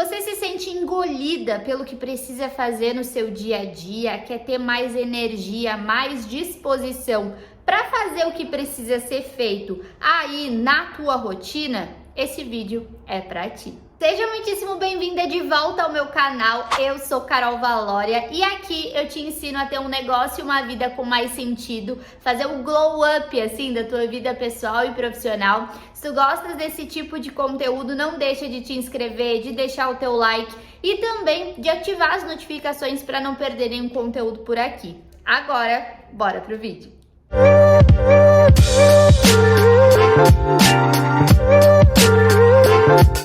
você se sente engolida pelo que precisa fazer no seu dia a dia, quer ter mais energia, mais disposição para fazer o que precisa ser feito aí na tua rotina, esse vídeo é para ti. Seja muitíssimo bem-vinda de volta ao meu canal, eu sou Carol Valória e aqui eu te ensino a ter um negócio e uma vida com mais sentido, fazer um glow up assim da tua vida pessoal e profissional. Se tu gostas desse tipo de conteúdo, não deixa de te inscrever, de deixar o teu like e também de ativar as notificações para não perder nenhum conteúdo por aqui. Agora, bora pro vídeo.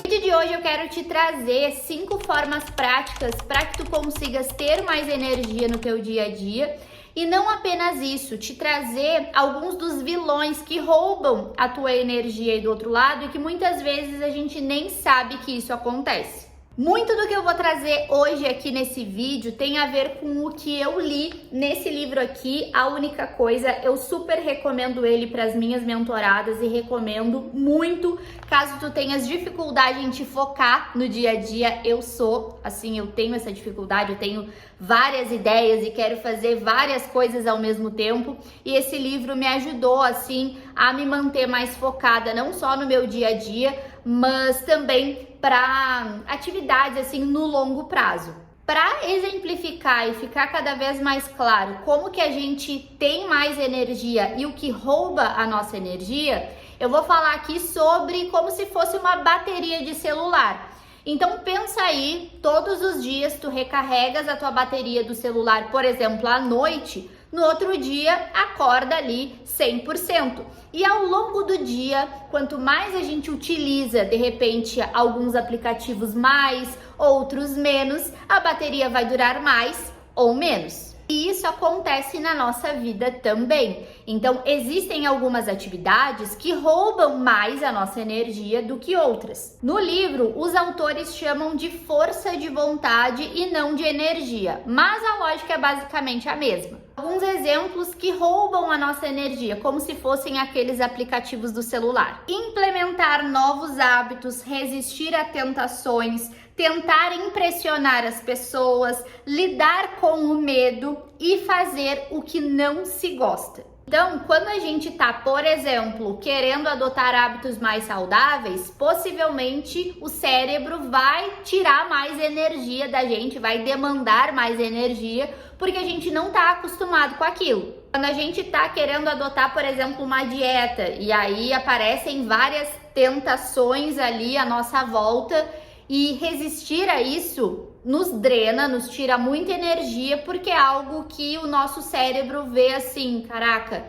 No vídeo de hoje eu quero te trazer 5 formas práticas para que tu consigas ter mais energia no teu dia a dia. E não apenas isso, te trazer alguns dos vilões que roubam a tua energia aí do outro lado e que muitas vezes a gente nem sabe que isso acontece. Muito do que eu vou trazer hoje aqui nesse vídeo tem a ver com o que eu li nesse livro aqui, A Única Coisa. Eu super recomendo ele para as minhas mentoradas e recomendo muito caso tu tenhas dificuldade em te focar no dia a dia. Eu tenho essa dificuldade, eu tenho várias ideias e quero fazer várias coisas ao mesmo tempo. E esse livro me ajudou assim a me manter mais focada, não só no meu dia a dia, mas também para atividades assim no longo prazo. Para exemplificar e ficar cada vez mais claro como que a gente tem mais energia e o que rouba a nossa energia, eu vou falar aqui sobre como se fosse uma bateria de celular. Então pensa aí, todos os dias tu recarregas a tua bateria do celular, por exemplo, à noite, no outro dia acorda ali 100%. E ao longo do dia, quanto mais a gente utiliza, de repente, alguns aplicativos mais, outros menos, a bateria vai durar mais ou menos. E isso acontece na nossa vida também. Então, existem algumas atividades que roubam mais a nossa energia do que outras. No livro, os autores chamam de força de vontade e não de energia, mas a lógica é basicamente a mesma. Alguns exemplos que roubam a nossa energia, como se fossem aqueles aplicativos do celular. Implementar novos hábitos, resistir a tentações, tentar impressionar as pessoas, lidar com o medo e fazer o que não se gosta. Então, quando a gente tá, por exemplo, querendo adotar hábitos mais saudáveis, possivelmente o cérebro vai tirar mais energia da gente, vai demandar mais energia, porque a gente não tá acostumado com aquilo. Quando a gente tá querendo adotar, por exemplo, uma dieta, e aí aparecem várias tentações ali à nossa volta, e resistir a isso nos drena, nos tira muita energia, porque é algo que o nosso cérebro vê assim, caraca,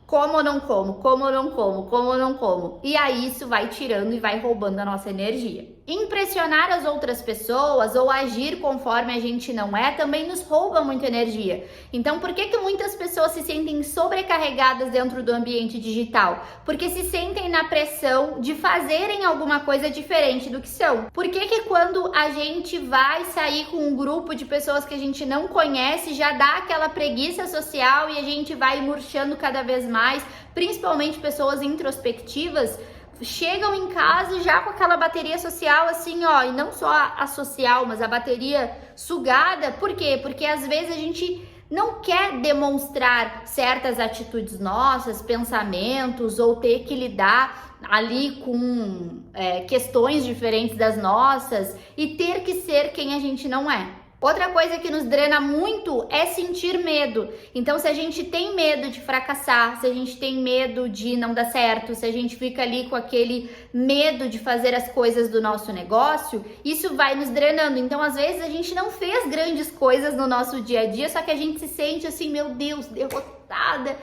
como eu não como, como eu não como, como eu não como. E aí isso vai tirando e vai roubando a nossa energia. Impressionar as outras pessoas ou agir conforme a gente não é também nos rouba muita energia. Então, por que muitas pessoas se sentem sobrecarregadas dentro do ambiente digital? Porque se sentem na pressão de fazerem alguma coisa diferente do que são. Por que quando a gente vai sair com um grupo de pessoas que a gente não conhece, já dá aquela preguiça social e a gente vai murchando cada vez mais, principalmente pessoas introspectivas, chegam em casa já com aquela bateria social assim, ó, e não só a social, mas a bateria sugada. Por quê? Porque às vezes a gente não quer demonstrar certas atitudes nossas, pensamentos, ou ter que lidar ali com questões diferentes das nossas e ter que ser quem a gente não é. Outra coisa que nos drena muito é sentir medo. Então, se a gente tem medo de fracassar, se a gente tem medo de não dar certo, se a gente fica ali com aquele medo de fazer as coisas do nosso negócio, isso vai nos drenando. Então, às vezes, a gente não fez grandes coisas no nosso dia a dia, só que a gente se sente assim, meu Deus, derrotada.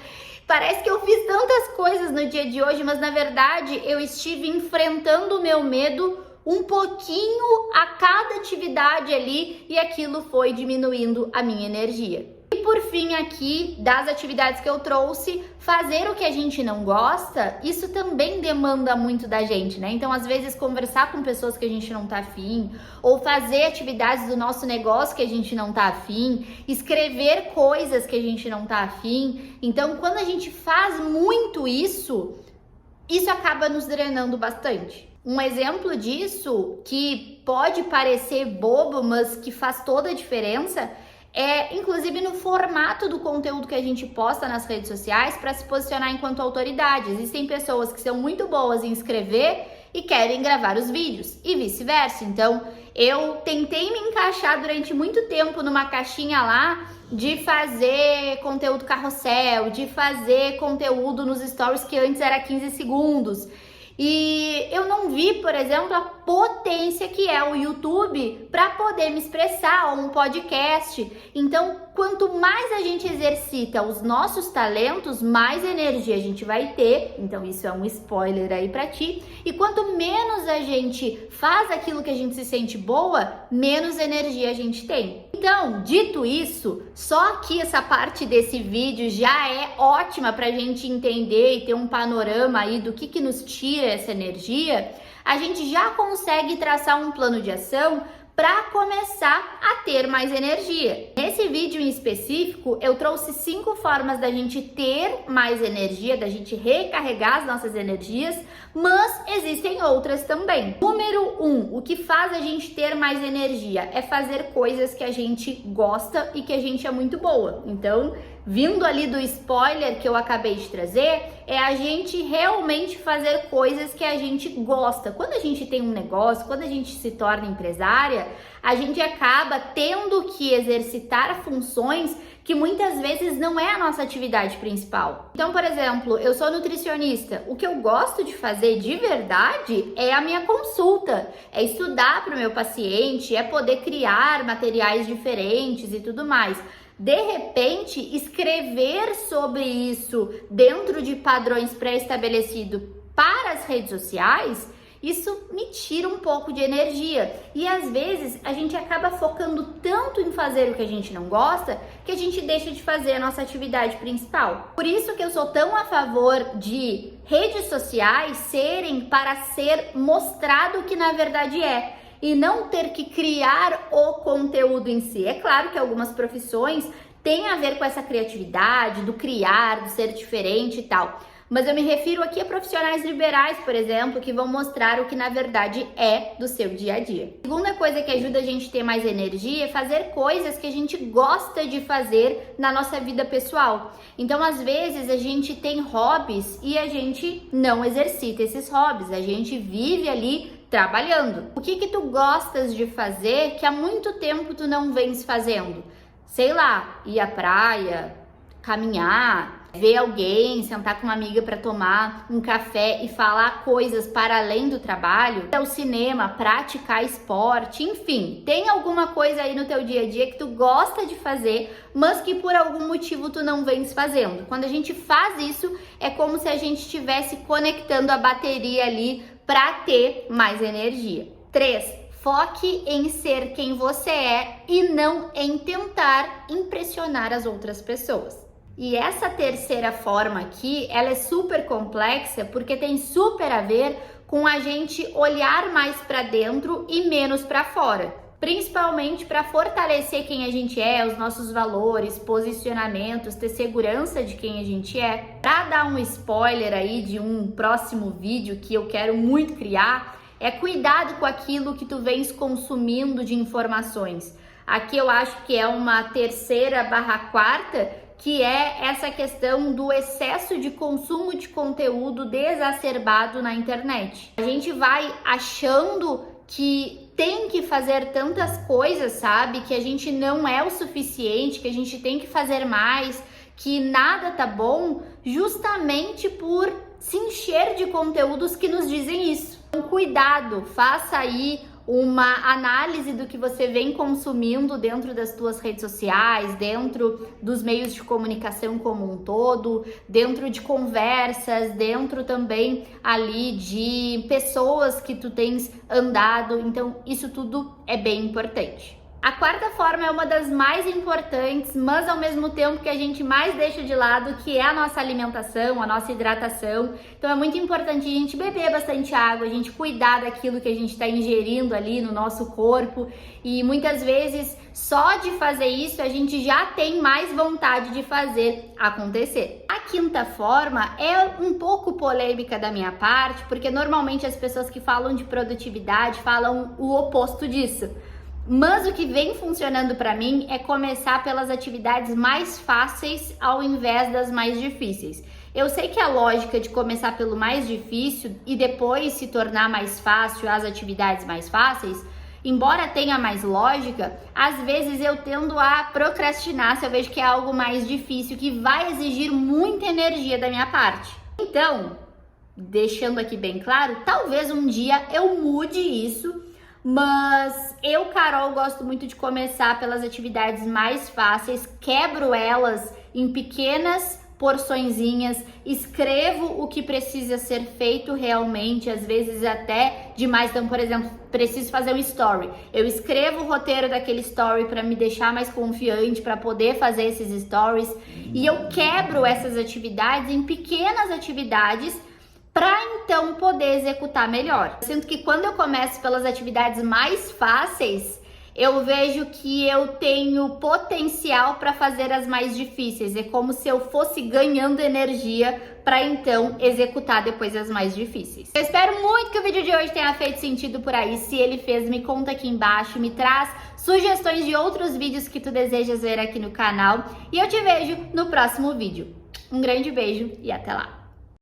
Parece que eu fiz tantas coisas no dia de hoje, mas na verdade eu estive enfrentando o meu medo um pouquinho a cada atividade ali e aquilo foi diminuindo a minha energia. E por fim aqui, das atividades que eu trouxe, fazer o que a gente não gosta, isso também demanda muito da gente, né? Então, às vezes, conversar com pessoas que a gente não tá afim, ou fazer atividades do nosso negócio que a gente não tá afim, escrever coisas que a gente não tá afim. Então, quando a gente faz muito isso acaba nos drenando bastante. Um exemplo disso que pode parecer bobo, mas que faz toda a diferença, é inclusive no formato do conteúdo que a gente posta nas redes sociais para se posicionar enquanto autoridade. Existem pessoas que são muito boas em escrever e querem gravar os vídeos e vice-versa. Então, eu tentei me encaixar durante muito tempo numa caixinha lá de fazer conteúdo carrossel, de fazer conteúdo nos stories que antes era 15 segundos. E eu não vi, por exemplo, a potência que é o YouTube para poder me expressar, ou um podcast. Então, quanto mais a gente exercita os nossos talentos, mais energia a gente vai ter. Então, isso é um spoiler aí para ti. E quanto menos a gente faz aquilo que a gente se sente boa, menos energia a gente tem. Então, dito isso, só que essa parte desse vídeo já é ótima para a gente entender e ter um panorama aí do que nos tira essa energia. A gente já consegue traçar um plano de ação para começar a ter mais energia. Nesse vídeo em específico, eu trouxe 5 formas da gente ter mais energia, da gente recarregar as nossas energias, mas existem outras também. Número 1, o que faz a gente ter mais energia é fazer coisas que a gente gosta e que a gente é muito boa. Então, vindo ali do spoiler que eu acabei de trazer, é a gente realmente fazer coisas que a gente gosta. Quando a gente tem um negócio, quando a gente se torna empresária, a gente acaba tendo que exercitar funções que muitas vezes não é a nossa atividade principal. Então, por exemplo, eu sou nutricionista. O que eu gosto de fazer de verdade é a minha consulta, é estudar para o meu paciente, é poder criar materiais diferentes e tudo mais. De repente, escrever sobre isso dentro de padrões pré-estabelecidos para as redes sociais, isso me tira um pouco de energia. E às vezes a gente acaba focando tanto em fazer o que a gente não gosta, que a gente deixa de fazer a nossa atividade principal. Por isso que eu sou tão a favor de redes sociais serem para ser mostrado o que na verdade é, e não ter que criar o conteúdo em si. É claro que algumas profissões têm a ver com essa criatividade, do criar, do ser diferente e tal. Mas eu me refiro aqui a profissionais liberais, por exemplo, que vão mostrar o que na verdade é do seu dia a dia. A segunda coisa que ajuda a gente a ter mais energia é fazer coisas que a gente gosta de fazer na nossa vida pessoal. Então, às vezes, a gente tem hobbies e a gente não exercita esses hobbies, a gente vive ali trabalhando. O que tu gostas de fazer que há muito tempo tu não vens fazendo? Sei lá, ir à praia, caminhar, ver alguém, sentar com uma amiga para tomar um café e falar coisas para além do trabalho, ir ao cinema, praticar esporte, enfim, tem alguma coisa aí no teu dia a dia que tu gosta de fazer, mas que por algum motivo tu não vens fazendo. Quando a gente faz isso, é como se a gente estivesse conectando a bateria ali para ter mais energia. 3. Foque em ser quem você é e não em tentar impressionar as outras pessoas. E essa terceira forma aqui, ela é super complexa porque tem super a ver com a gente olhar mais para dentro e menos para fora. Principalmente para fortalecer quem a gente é, os nossos valores, posicionamentos, ter segurança de quem a gente é. Para dar um spoiler aí de um próximo vídeo que eu quero muito criar, é cuidado com aquilo que tu vens consumindo de informações. Aqui eu acho que é uma 3/4, que é essa questão do excesso de consumo de conteúdo desacerbado na internet. A gente vai achando que tem que fazer tantas coisas, sabe? Que a gente não é o suficiente, que a gente tem que fazer mais, que nada tá bom, justamente por se encher de conteúdos que nos dizem isso. Então, cuidado, faça aí uma análise do que você vem consumindo dentro das tuas redes sociais, dentro dos meios de comunicação como um todo, dentro de conversas, dentro também ali de pessoas que tu tens andado. Então, isso tudo é bem importante. A quarta forma é uma das mais importantes, mas ao mesmo tempo que a gente mais deixa de lado, que é a nossa alimentação, a nossa hidratação. Então é muito importante a gente beber bastante água, a gente cuidar daquilo que a gente está ingerindo ali no nosso corpo. E muitas vezes, só de fazer isso, a gente já tem mais vontade de fazer acontecer. A quinta forma é um pouco polêmica da minha parte, porque normalmente as pessoas que falam de produtividade falam o oposto disso. Mas o que vem funcionando para mim é começar pelas atividades mais fáceis ao invés das mais difíceis. Eu sei que a lógica de começar pelo mais difícil e depois se tornar mais fácil as atividades mais fáceis, embora tenha mais lógica, às vezes eu tendo a procrastinar se eu vejo que é algo mais difícil, que vai exigir muita energia da minha parte. Então, deixando aqui bem claro, talvez um dia eu mude isso. Mas eu, Carol, gosto muito de começar pelas atividades mais fáceis, quebro elas em pequenas porçõezinhas, escrevo o que precisa ser feito realmente, às vezes até demais. Então, por exemplo, preciso fazer um story. Eu escrevo o roteiro daquele story para me deixar mais confiante, para poder fazer esses stories. E eu quebro essas atividades em pequenas atividades para então poder executar melhor. Eu sinto que quando eu começo pelas atividades mais fáceis, eu vejo que eu tenho potencial para fazer as mais difíceis. É como se eu fosse ganhando energia para então executar depois as mais difíceis. Eu espero muito que o vídeo de hoje tenha feito sentido por aí. Se ele fez, me conta aqui embaixo, me traz sugestões de outros vídeos que tu desejas ver aqui no canal. E eu te vejo no próximo vídeo. Um grande beijo e até lá!